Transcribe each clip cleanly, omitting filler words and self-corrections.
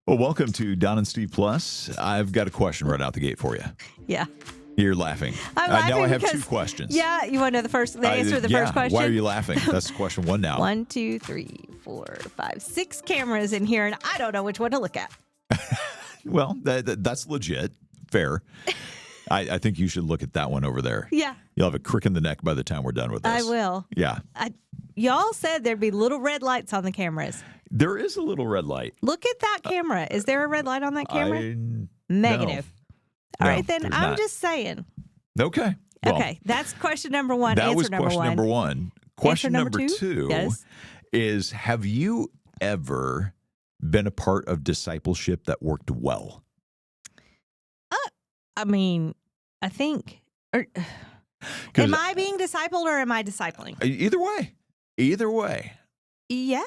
Well, welcome to Don and Steve Plus. I've got a question right out the gate for you. Yeah. You're laughing. I'm laughing now I have because, two questions. Yeah, you want to know the answer to the first question? Why are you laughing? That's question one now. 1, 2, 3, 4, 5, 6 cameras in here, and I don't know which one to look at. Well, that's legit. Fair. I think you should look at that one over there. Yeah. You'll have a crick in the neck by the time we're done with this. I will. Yeah. Y'all said there'd be little red lights on the cameras. There is a little red light. Look at that camera. Is there a red light on that camera? Negative. No. All right, then there's I'm not. just saying. Okay. Well, Okay, that's question number one. that Answer was number question one. number one. Question number number two? two Yes. is, have you ever been a part of discipleship that worked well? I mean, I think. Am I being discipled or am I discipling? Either way. Either way. Yeah,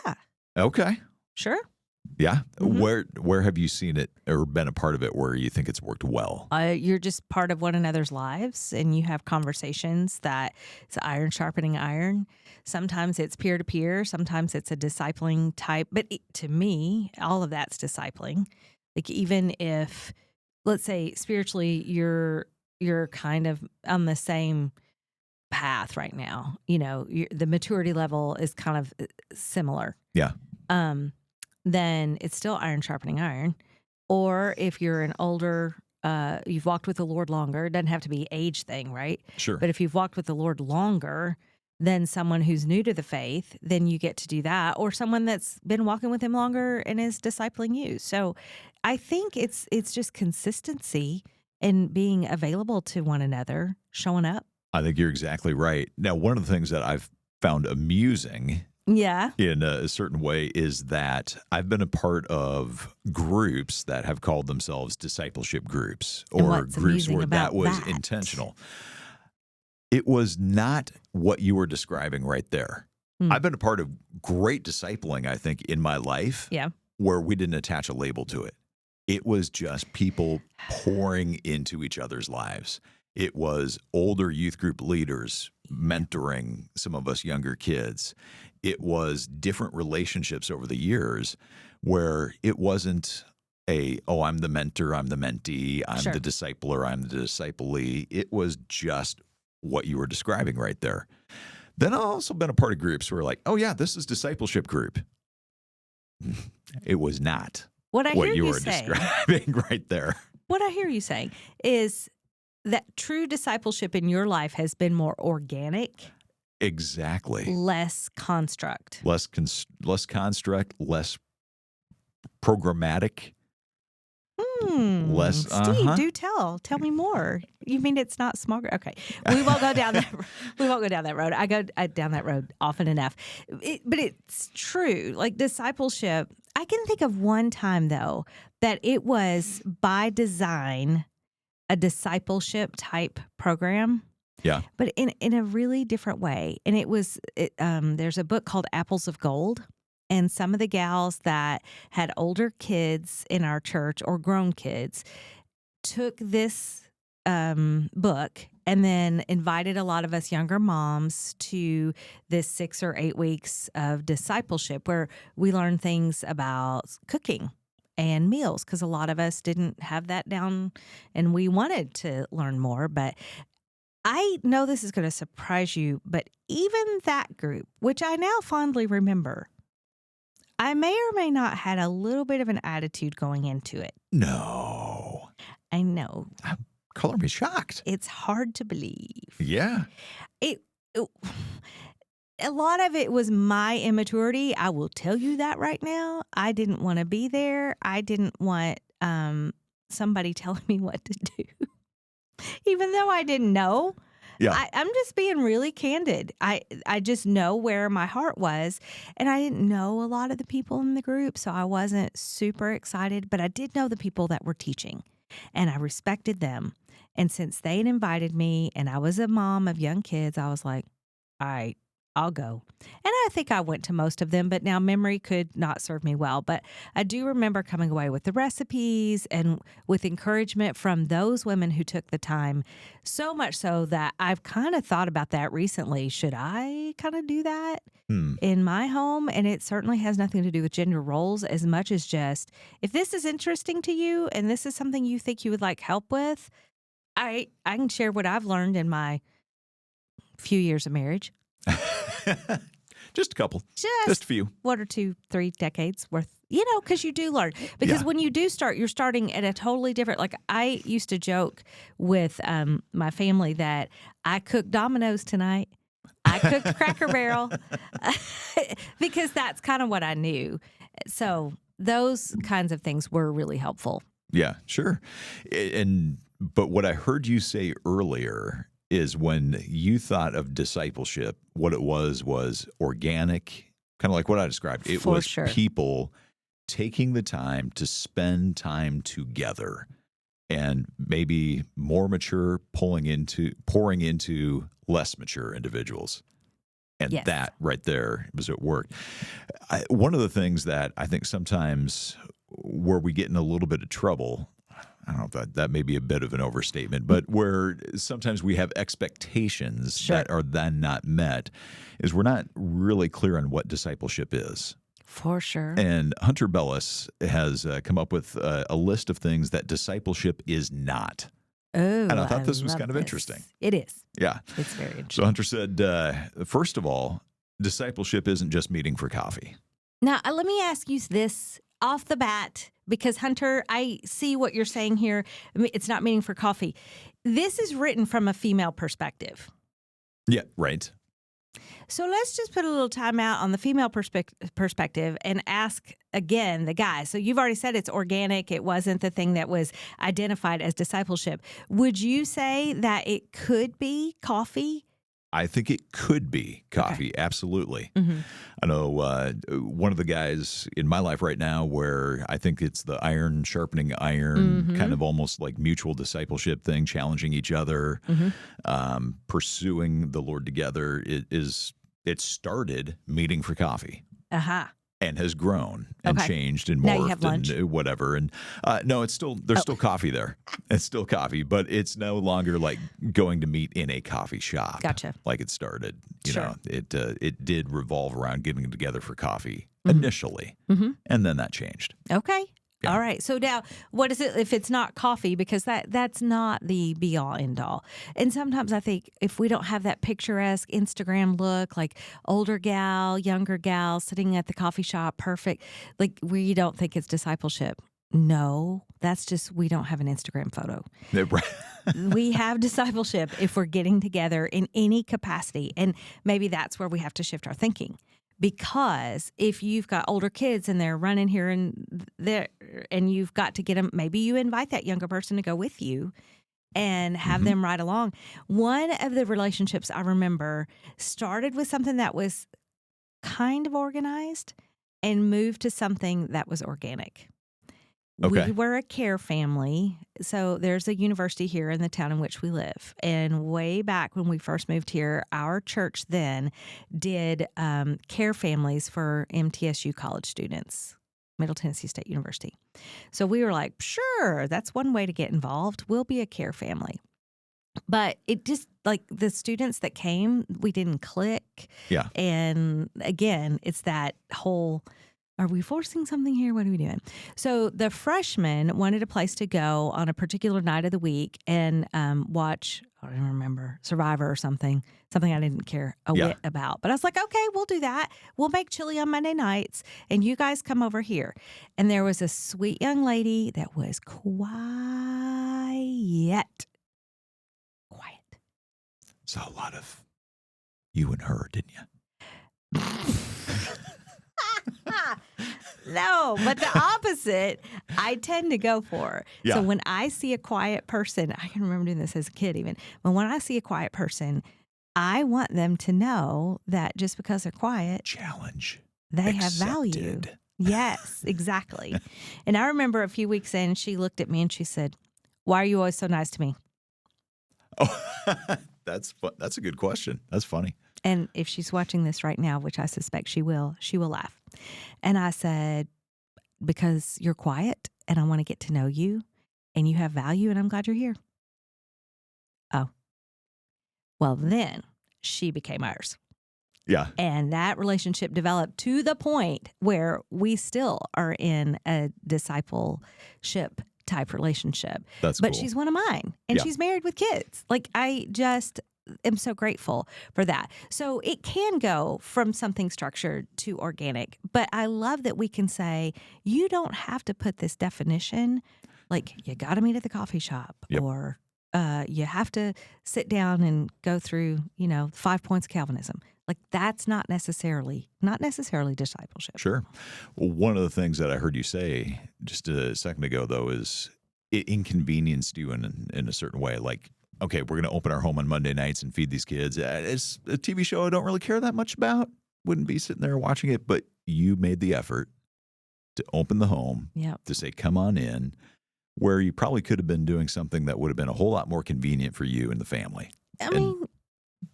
Okay. sure. Yeah. Mhm. Where have you seen it or been a part of it where you think it's worked well? You're just part of one another's lives, and you have conversations that it's iron sharpening iron. Sometimes it's peer to peer. Sometimes it's a discipling type. But to me, all of that's discipling. Like even if, let's say, spiritually, you're kind of on the same path right now. You know, the maturity level is kind of similar. Yeah. Then it's still iron sharpening iron. Or if you're an older, you've walked with the Lord longer, it doesn't have to be age thing, right? Sure. But if you've walked with the Lord longer than someone who's new to the faith, then you get to do that. Or someone that's been walking with him longer and is discipling you. So I think it's just consistency and being available to one another, showing up. I think you're exactly right. Now, one of the things that I've found amusing Yeah. in a certain way is that I've been a part of groups that have called themselves discipleship groups, And or what's groups amusing where that about was that? intentional. It was not what you were describing right there. I've been a part of great discipling, I think, in my life Yeah. where we didn't attach a label to it. It was just people pouring into each other's lives. It was older youth group leaders mentoring some of us younger kids. It was different relationships over the years where it wasn't I'm the mentor, I'm the mentee, I'm Sure. the discipler, I'm the disciplee. It was just what you were describing right there. Then I've also been a part of groups where like, oh yeah, this is discipleship group. It was not What I what hear you you were say. describing right there. What I hear you saying is that true discipleship in your life has been more organic, Exactly. less construct. Less construct, less programmatic, less. Steve, do tell me more. You mean it's not small? Okay, we won't go down that. We won't go down that road. I go down that road often enough. But it's true. Like discipleship, I can think of one time though that it was by design a discipleship type program. Yeah. But in a really different way. And there's a book called Apples of Gold. And some of the gals that had older kids in our church or grown kids took this book and then invited a lot of us younger moms to this 6 or 8 weeks of discipleship where we learned things about cooking and meals, because a lot of us didn't have that down and we wanted to learn more. But I know this is going to surprise you, but even that group, which I now fondly remember, I may or may not had a little bit of an attitude going into it. No. I know. Color me shocked. It's hard to believe. Yeah. A lot of it was my immaturity. I will tell you that right now. I didn't want to be there. I didn't want somebody telling me what to do, even though I didn't know. Yeah. I'm just being really candid. I just know where my heart was, and I didn't know a lot of the people in the group, so I wasn't super excited, but I did know the people that were teaching, and I respected them. And since they had invited me, and I was a mom of young kids, I was like, all right, I'll go. And I think I went to most of them, but now memory could not serve me well. But I do remember coming away with the recipes and with encouragement from those women who took the time, so much so that I've kind of thought about that recently. Should I kind of do that Hmm. in my home? And it certainly has nothing to do with gender roles as much as just if this is interesting to you and this is something you think you would like help with, I can share what I've learned in my few years of marriage. Just a couple. Just Just a few. 1 or 2, 3 decades worth, because you do learn. Because Yeah. when you do start, you're starting at a totally different, like I used to joke with my family that I cooked Domino's tonight. I cooked Cracker Barrel because that's kind of what I knew. So those kinds of things were really helpful. Yeah, sure. But what I heard you say earlier is when you thought of discipleship, what it was organic, kind of like what I described. It For was sure. people taking the time to spend time together and maybe more mature pouring into less mature individuals. And Yes. that right there was at work. One of the things that I think sometimes where we get in a little bit of trouble, I don't know if that may be a bit of an overstatement, but where sometimes we have expectations Sure. that are then not met, is we're not really clear on what discipleship is. For sure. And Hunter Bellis has come up with a list of things that discipleship is not. Oh, And I thought this was love kind of this. interesting. It is. Yeah. It's very interesting. So Hunter said, first of all, discipleship isn't just meeting for coffee. Now, let me ask you this off the bat, because Hunter, I see what you're saying here. I mean, it's not meeting for coffee. This is written from a female perspective. Yeah, right. So let's just put a little time out on the female perspective and ask again the guy. So you've already said it's organic. It wasn't the thing that was identified as discipleship. Would you say that it could be coffee? I think it could be coffee. Absolutely. Mm-hmm. I know one of the guys in my life right now where I think it's the iron sharpening iron, Mhm. kind of almost like mutual discipleship thing, challenging each other, pursuing the Lord together. It started meeting for coffee Aha. and has grown and Okay. changed and Now you have morphed lunch. and whatever. And no, there's still coffee there. It's still coffee, but it's no longer like going to meet in a coffee shop. Gotcha. Like it started. You Sure. know, it did revolve around getting together for coffee Mhm. initially, Mhm. and then that changed. Okay. Yeah. All right. So now, what is it if it's not coffee? Because that's not the be all end all. And sometimes I think if we don't have that picturesque Instagram look, like older gal, younger gal sitting at the coffee shop, perfect, like we don't think it's discipleship. No, that's just we don't have an Instagram photo. We have discipleship if we're getting together in any capacity. And maybe that's where we have to shift our thinking. Because if you've got older kids and they're running here and there, and you've got to get them, maybe you invite that younger person to go with you and have Mhm. them ride along. One of the relationships I remember started with something that was kind of organized and moved to something that was organic. Okay. We were a care family. So there's a university here in the town in which we live. And way back when we first moved here, our church then did care families for MTSU college students, Middle Tennessee State University. So we were like, sure, that's one way to get involved. We'll be a care family. But it just like the students that came, we didn't click. Yeah. And again, it's that whole, are we forcing something here? What are we doing? So the freshmen wanted a place to go on a particular night of the week and watch, I don't remember, Survivor or something I didn't care a Yeah. whit about. But I was like, okay, we'll do that. We'll make chili on Monday nights and you guys come over here. And there was a sweet young lady that was quiet. Saw a lot of you and her, didn't you? No, but the opposite, I tend to go for. Yeah. So when I see a quiet person, I can remember doing this as a kid even, but when I see a quiet person, I want them to know that just because they're quiet, Challenge. they have value. Accepted. Yes, exactly. And I remember a few weeks in, she looked at me and she said, "Why are you always so nice to me?" Oh, that's a good question. That's funny. And if she's watching this right now, which I suspect she will laugh. And I said, because you're quiet and I want to get to know you and you have value and I'm glad you're here. Oh, well, then she became ours. Yeah. And that relationship developed to the point where we still are in a discipleship type relationship. That's But cool. she's one of mine and Yeah. she's married with kids. Like, I just am so grateful for that. So it can go from something structured to organic. But I love that we can say, you don't have to put this definition, like you got to meet at the coffee shop Yep. or you have to sit down and go through, 5 points of Calvinism. Like, that's not necessarily discipleship. Sure. Well, one of the things that I heard you say just a second ago, though, is it inconvenienced you in a certain way. Like, okay, we're going to open our home on Monday nights and feed these kids. It's a TV show I don't really care that much about. Wouldn't be sitting there watching it, but you made the effort to open the home, Yep. to say, come on in, where you probably could have been doing something that would have been a whole lot more convenient for you and the family. I mean,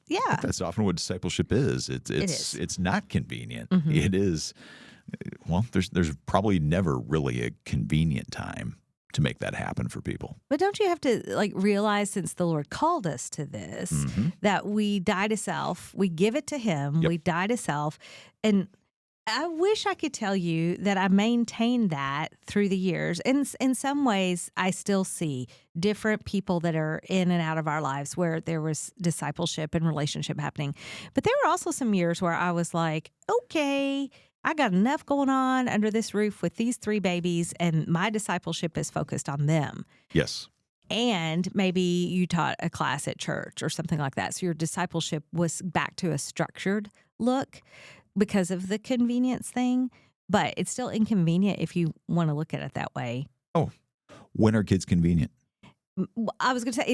yeah. That's often what discipleship is. is. It's not convenient. Mhm. It is. Well, there's probably never really a convenient time to make that happen for people. But don't you have to realize, since the Lord called us to this, Mhm. that we die to self, we give it to Him, Yep. we die to self. And I wish I could tell you that I maintained that through the years. In some ways, I still see different people that are in and out of our lives where there was discipleship and relationship happening. But there were also some years where I was like, okay, I got enough going on under this roof with these 3 babies, and my discipleship is focused on them. Yes. And maybe you taught a class at church or something like that. So your discipleship was back to a structured look because of the convenience thing. But it's still inconvenient if you want to look at it that way. Oh, when are kids convenient? I was going to say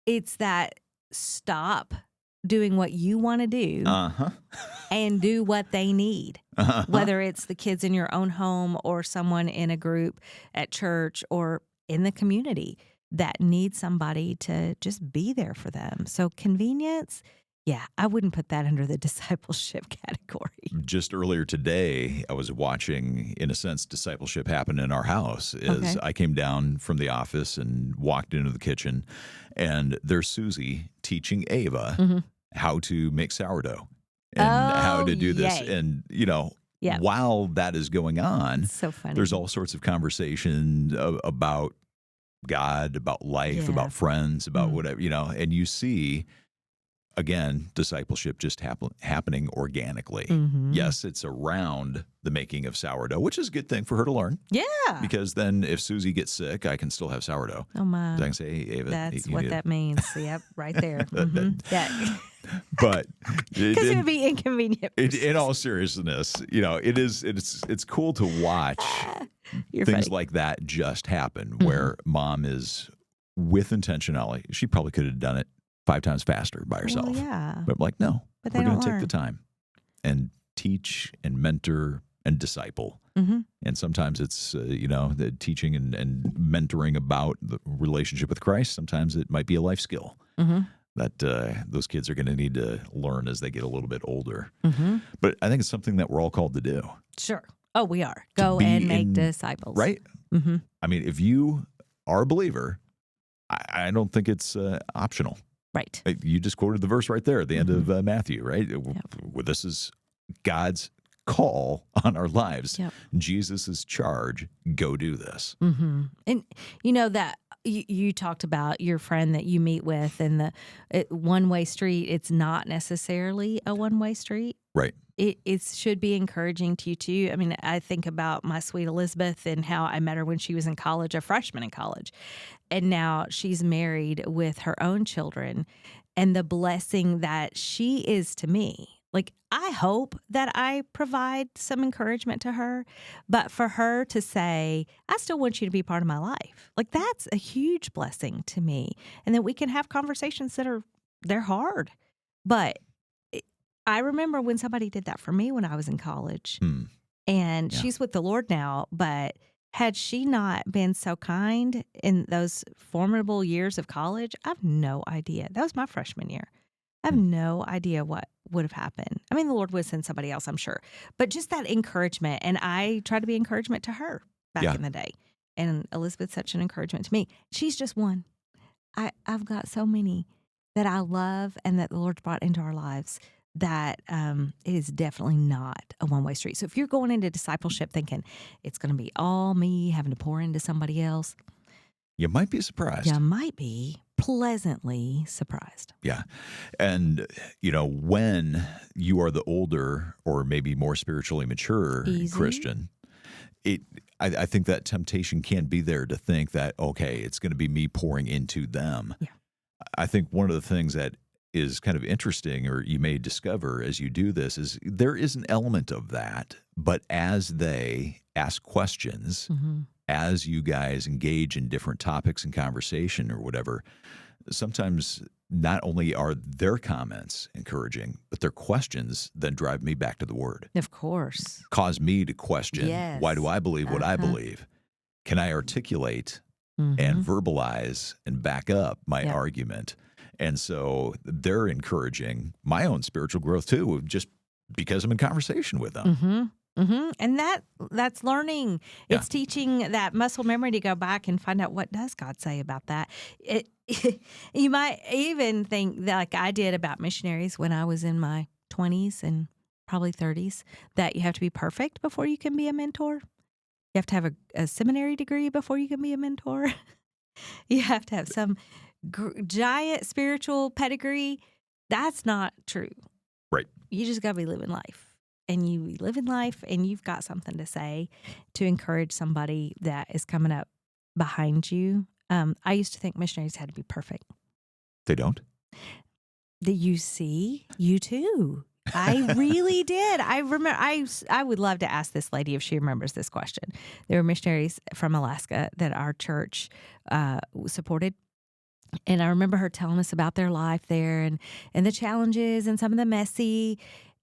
it's that stop doing what you want to do Uh-huh. and do what they need. Uh-huh. Whether it's the kids in your own home or someone in a group at church or in the community that needs somebody to just be there for them. So convenience, yeah, I wouldn't put that under the discipleship category. Just earlier today, I was watching, in a sense, discipleship happen in our house. Okay. I came down from the office and walked into the kitchen, and there's Susie teaching Ava Mhm. how to make sourdough and how to do this. yay. And, Yeah. while that is going on, It's so funny. there's all sorts of conversation about God, about life, Yeah. about friends, about Mm. whatever, and you see, again, discipleship just happening organically. Mhm. Yes, it's around the making of sourdough, which is a good thing for her to learn, Yeah. because then if Susie gets sick, I can still have sourdough. Oh my. I can say, hey, Ava, That's you what need that means. Yep, right there. Mhm. Yeah. But Because it would be inconvenient. in all seriousness, it's cool to watch You're things funny. like that just happen, where mom is with intentionality. She probably could have done it 5 times faster by herself. Well, yeah. But I'm like, no, But they we're going don't to take learn. the time and teach and mentor and disciple. Mm-hmm. And sometimes it's, the teaching and mentoring about the relationship with Christ. Sometimes it might be a life skill Mm-hmm. that those kids are going to need to learn as they get a little bit older. Mm-hmm. But I think it's something that we're all called to do, Sure. Oh, we are. To Go be and make in- disciples. right? Mm-hmm. I mean, if you are a believer, I don't think it's optional. Right. You just quoted the verse right there at the end of Matthew, right? Well, this is God's call on our lives. Yep. Jesus' charge, go do this. Mm-hmm. And that you talked about your friend that you meet with and the one-way street. It's not necessarily a one-way street. Right. It should be encouraging to you too. I mean, I think about my sweet Elizabeth and how I met her when she was in college, a freshman in college. And now she's married with her own children, and the blessing that she is to me. Like, I hope that I provide some encouragement to her, but for her to say, I still want you to be part of my life. Like, that's a huge blessing to me. And that we can have conversations they're hard. But I remember when somebody did that for me when I was in college, and Yeah. she's with the Lord now, but had she not been so kind in those formidable years of college, I have no idea. That was my freshman year. I have no idea what would have happened. I mean, the Lord would send somebody else, I'm sure. But just that encouragement. And I try to be encouragement to her back Yeah. in the day. And Elizabeth's such an encouragement to me. She's just one. I've got so many that I love and that the Lord's brought into our lives that it is definitely not a one-way street. So if you're going into discipleship thinking it's going to be all me having to pour into somebody else, You might be surprised. you might be pleasantly surprised. Yeah. And, when you are the older or maybe more spiritually mature Easy. Christian, I think that temptation can be there to think that, okay, it's going to be me pouring into them. Yeah. I think one of the things that is kind of interesting, or you may discover as you do this, is there is an element of that. But as they ask questions, Mm-hmm. as you guys engage in different topics and conversation or whatever, sometimes not only are their comments encouraging, but their questions then drive me back to the Word, Of course. cause me to question, Yes. why do I believe what I Uh-huh. believe? Can I articulate Mm-hmm. and verbalize and back up my Yep. argument? And so they're encouraging my own spiritual growth too, just because I'm in conversation with them. Mm-hmm. Mm-hmm. And that's learning. Yeah. It's teaching that muscle memory to go back and find out what does God say about that. You might even think that, like I did about missionaries when I was in my 20s and probably 30s, that you have to be perfect before you can be a mentor. You have to have a seminary degree before you can be a mentor. You have to have some giant spiritual pedigree. That's not true. Right. You just got to be living life. And you be living life, and you've got something to say to encourage somebody that is coming up behind you. I used to think missionaries had to be perfect. They don't? You see, you too. I really did. I remember. I would love to ask this lady if she remembers this question. There were missionaries from Alaska that our church supported. And I remember her telling us about their life there and the challenges and some of the messy.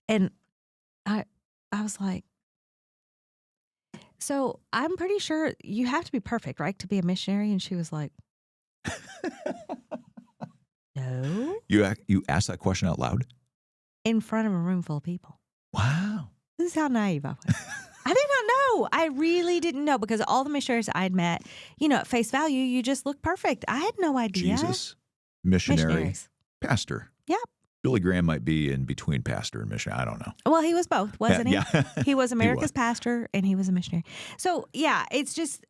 And I was like, so I'm pretty sure you have to be perfect, right, to be a missionary? And she was like, no, You asked that question out loud? in front of a room full of people. Wow. This is how naive I was. I did not know. I really didn't know, because all the missionaries I had met, at face value, you just look perfect. I had no idea. Jesus, missionary, Missionaries. pastor. Yep. Billy Graham might be in between pastor and missionary. I don't know. Well, he was both, wasn't he? Yeah. He was America's was. pastor, and he was a missionary. So, yeah, it's just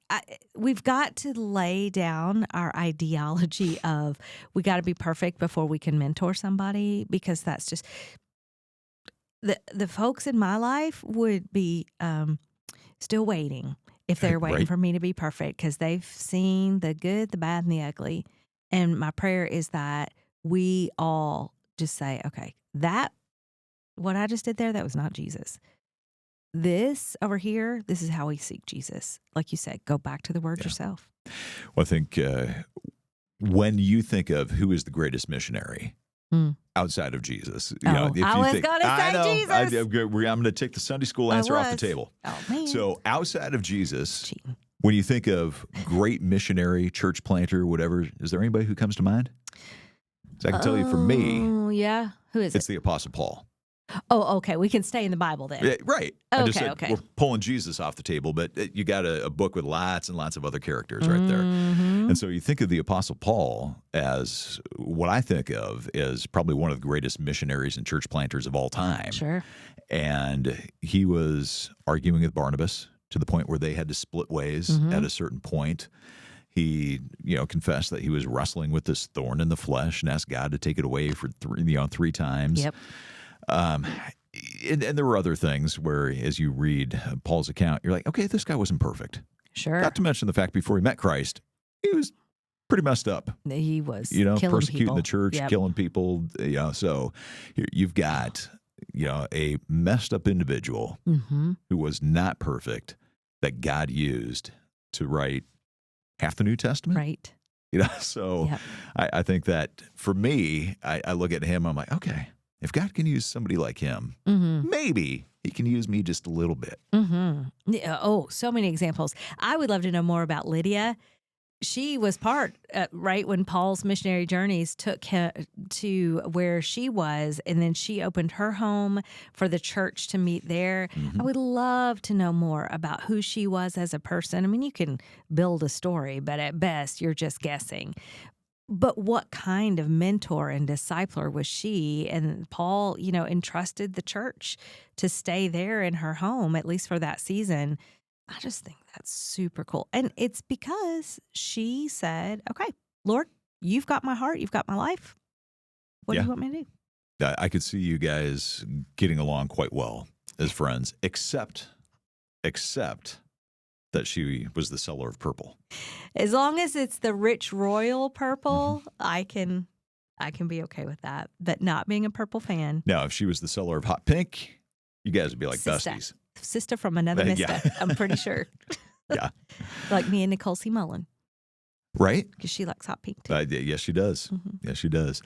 we've got to lay down our ideology of we got to be perfect before we can mentor somebody, because that's just the folks in my life would be still waiting if they're waiting Right. for me to be perfect, because they've seen the good, the bad, and the ugly. And my prayer is that we all just say, okay, what I just did there, that was not Jesus. This over here, this is how we seek Jesus. Like you said, go back to the Word yourself. Well, I think when you think of who is the greatest missionary outside of Jesus, I was going gonna say Jesus. I'm going to take the Sunday school answer off the table. Oh, man. So outside of Jesus, Cheating. when you think of great missionary, church planter, whatever, is there anybody who comes to mind? So I can tell you for me, Oh, yeah. Who is it's it? the Apostle Paul. Oh, okay. We can stay in the Bible then. Yeah, right. I just Okay, said okay. we're pulling Jesus off the table, but you got a book with lots and lots of other characters right there. Mhm. And so you think of the Apostle Paul as what I think of as probably one of the greatest missionaries and church planters of all time. Sure. And he was arguing with Barnabas to the point where they had to split ways Mhm. at a certain point. He, confessed that he was wrestling with this thorn in the flesh and asked God to take it away for three times. Yep. And there were other things where, as you read Paul's account, you're like, okay, this guy wasn't perfect. Sure. Not to mention the fact before he met Christ, he was pretty messed up. He was Killing persecuting people. the church, Yep. killing people. So you've got, a messed up individual Mhm. who was not perfect that God used to write half the New Testament. Right. So Yep. I think that for me, I look at him, I'm like, okay, if God can use somebody like him, Mm-hmm. maybe he can use me just a little bit. Mm-hmm. Yeah, so many examples. I would love to know more about Lydia, she was part, right, when Paul's missionary journeys took him to where she was, and then she opened her home for the church to meet there. I would love to know more about who she was as a person. I mean, you can build a story, but at best, you're just guessing. But what kind of mentor and discipler was she? And Paul, entrusted the church to stay there in her home, at least for that season. I just think that's super cool. And it's because she said, okay, Lord, you've got my heart, you've got my life. What do Yeah. you want me to do? I could see you guys getting along quite well as friends, except that she was the seller of purple. As long as it's the rich royal purple, I can be okay with that. But not being a purple fan. Now, if she was the seller of hot pink, you guys would be like besties. Sister from another Yeah. mister, I'm pretty sure. Yeah. Like me and Nicole C. Mullen, Right? because she likes hot pink too. Yes, she does. Mhm. Yes, she does.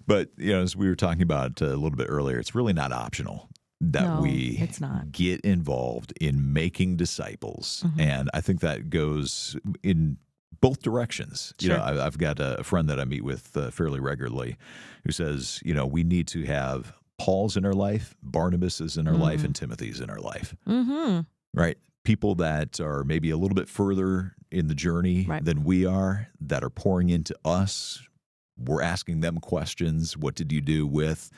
But, as we were talking about a little bit earlier, it's really not optional that No, we it's not. get involved in making disciples. Mhm. And I think that goes in both directions. Sure. I've got a friend that I meet with fairly regularly who says, we need to have Paul's in our life, Barnabas is in our life, and Timothy's in our life. Mm-hmm. Right? People that are maybe a little bit further in the journey Right. than we are, that are pouring into us. We're asking them questions. What did you do with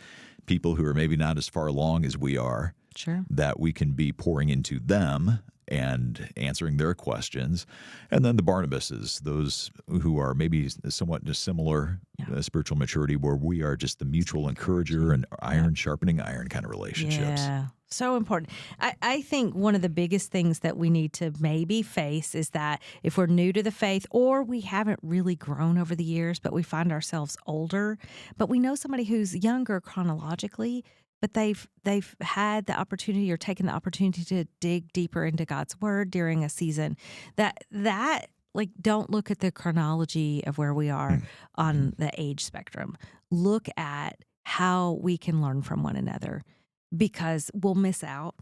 people who are maybe not as far along as we are? Sure. That we can be pouring into them and answering their questions. And then the Barnabases, those who are maybe somewhat dissimilar spiritual maturity, where we are just the mutual encourager and iron sharpening iron kind of relationships. Yeah. So important. I think one of the biggest things that we need to maybe face is that if we're new to the faith or we haven't really grown over the years, but we find ourselves older, but we know somebody who's younger chronologically, but they've had the opportunity or taken the opportunity to dig deeper into God's word during a season, that like, don't look at the chronology of where we are on the age spectrum. Look at how we can learn from one another, because we'll miss out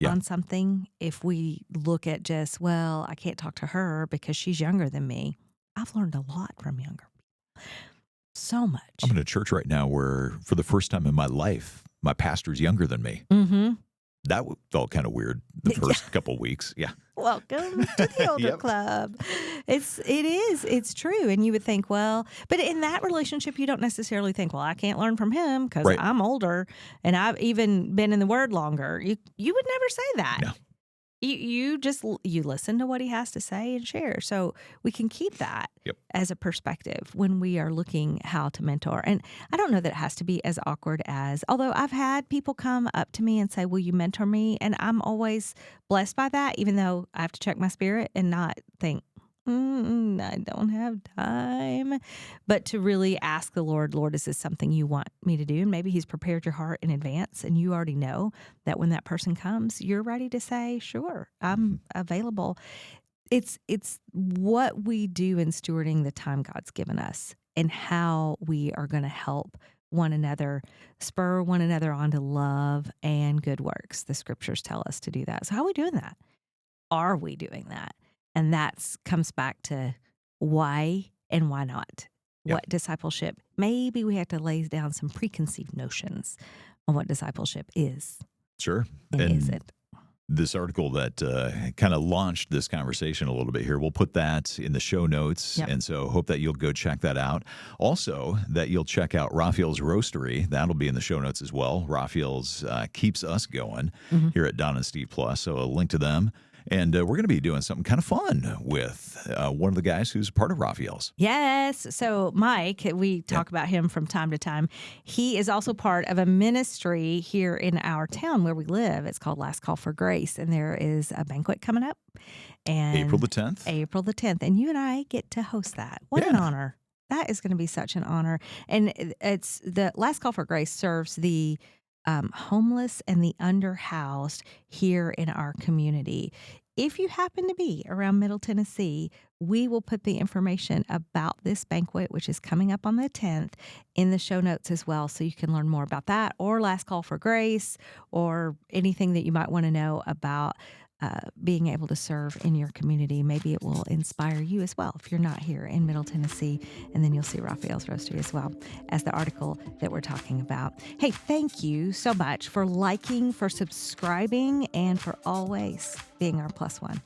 on something if we look at just, well, I can't talk to her because she's younger than me. I've learned a lot from younger people. So much. I'm in a church right now where, for the first time in my life, my pastor's younger than me. Mm-hmm. That felt kind of weird the first couple weeks. Yeah. Welcome to the older club. It's true. And you would think, well, but in that relationship, you don't necessarily think, well, I can't learn from him because I'm older and I've even been in the word longer. You would never say that. No. You listen to what he has to say and share. So we can keep that as a perspective when we are looking how to mentor. And I don't know that it has to be as awkward as, although I've had people come up to me and say, will you mentor me? And I'm always blessed by that, even though I have to check my spirit and not think, I don't have time. But to really ask the Lord, is this something you want me to do? And maybe he's prepared your heart in advance and you already know that when that person comes, you're ready to say, sure, I'm available. It's what we do in stewarding the time God's given us and how we are going to help one another, spur one another on to love and good works. The scriptures tell us to do that. So how are we doing that? Are we doing that? And that comes back to why and why not. What discipleship? Maybe we have to lay down some preconceived notions on what discipleship is. Sure. And is it? This article that kind of launched this conversation a little bit here, we'll put that in the show notes. And so hope that you'll go check that out. Also, that you'll check out Raphael's Roastery. That'll be in the show notes as well. Raphael's keeps us going here at Don and Steve Plus. So a link to them. And we're going to be doing something kind of fun with one of the guys who's part of Raphael's. Yes. So Mike, we talk about him from time to time. He is also part of a ministry here in our town where we live. It's called Last Call for Grace. And there is a banquet coming up. And April the 10th. April the 10th. And you and I get to host that. What an honor. That is going to be such an honor. And it's the Last Call for Grace serves the homeless and the underhoused here in our community. If you happen to be around Middle Tennessee, we will put the information about this banquet, which is coming up on the 10th, in the show notes as well, so you can learn more about that or Last Call for Grace or anything that you might want to know about being able to serve in your community. Maybe it will inspire you as well if you're not here in Middle Tennessee. And then you'll see Raphael's Roastery as well as the article that we're talking about. Hey, thank you so much for liking, for subscribing, and for always being our +1.